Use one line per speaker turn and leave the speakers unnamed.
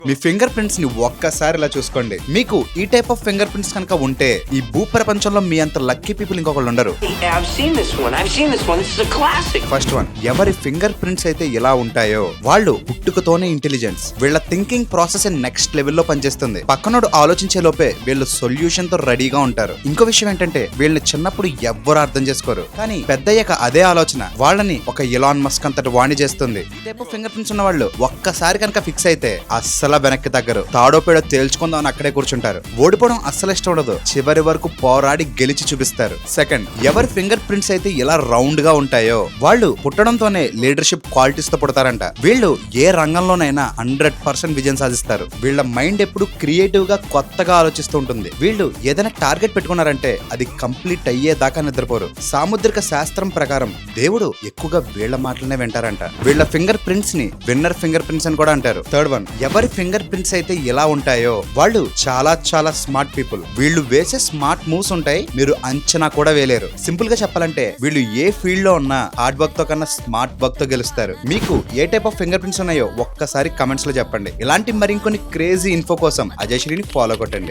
మీ finger prints ని ఒక్కసారి ఇలా చూసుకోండి. మీకు ఈ టైప్ ఆఫ్ ఫింగర్ ప్రింట్స్ కనుక ఉంటే ఈ భూ ప్రపంచంలో మీ అంత లక్కీ పీపుల్ ఇంకొకళ్ళు ఉండరు. ఫస్ట్ వన్, ఎవరి ఫింగర్ ప్రింట్స్ అయితే ఇలా ఉంటాయో వాళ్ళు పుట్టుకతోనే ఇంటెలిజెన్స్. వీళ్ళ థింకింగ్ ప్రాసెస్ నెక్స్ట్ లెవెల్లో పనిచేస్తుంది. పక్కనోడు ఆలోచించే లోపే వీళ్ళు సొల్యూషన్ తో రెడీగా ఉంటారు. ఇంకో విషయం ఏంటంటే వీళ్ళని చిన్నప్పుడు ఎవ్వరు అర్థం చేసుకోరు, కానీ పెద్దయ్యాక అదే ఆలోచన వాళ్ళని ఒక ఎలాన్ మస్క్ అంతటి వాణి చేస్తుంది. ఈ టైప్ ఆఫ్ ఫింగర్ ప్రింట్స్ ఉన్న వాళ్ళు ఒక్కసారి కనుక ఫిక్స్ అయితే అస్సలు వెనక్కి తగ్గరు. తాడో పేడో తేల్చుకుందాం అని అక్కడే కూర్చుంటారు. ఓడిపోవడం అస్సలు ఇష్టం ఉండదు. చివరి వరకు పోరాడి గెలిచి చూపిస్తారు. సెకండ్, ఎవరి ఫింగర్ ప్రింట్స్ అయితే ఇలా రౌండ్ గా ఉంటాయో వాళ్ళు పుట్టడంతోనే లీడర్షిప్ క్వాలిటీస్ తో పుడతారంట. వీళ్ళు ఏ రంగంలోనైనా 100% విజయం సాధిస్తారు. వీళ్ళ మైండ్ ఎప్పుడు క్రియేటివ్ గా కొత్తగా ఆలోచిస్తూ ఉంటుంది. వీళ్ళు ఏదైనా టార్గెట్ పెట్టుకున్నారంటే అది కంప్లీట్ అయ్యేదాకా నిద్రపోరు. సాముద్రిక శాస్త్రం ప్రకారం దేవుడు ఎక్కువగా వీళ్ళ మాటలనే వింటారంట. వీళ్ళ ఫింగర్ ప్రింట్స్ ని విన్నర్ ఫింగర్ ప్రింట్స్ అని కూడా అంటారు. థర్డ్ వన్, ఎవరి ఫింగర్ ప్రింట్స్ అయితే ఎలా ఉంటాయో వాళ్ళు చాలా చాలా స్మార్ట్ పీపుల్. వీళ్ళు వేసే స్మార్ట్ మూవ్స్ ఉంటాయి, మీరు అంచనా కూడా వేయలేరు. సింపుల్ గా చెప్పాలంటే వీళ్ళు ఏ ఫీల్డ్ లో ఉన్నా హార్డ్ వర్క్ తో కన్నా స్మార్ట్ వర్క్ తో గెలుస్తారు. మీకు ఏ టైప్ ఆఫ్ ఫింగర్ ప్రింట్స్ ఉన్నాయో ఒక్కసారి కమెంట్స్ లో చెప్పండి. ఇలాంటి మరింకొన్ని క్రేజీ ఇన్ఫో కోసం అజయ్ శ్రీని ఫాలో కొట్టండి.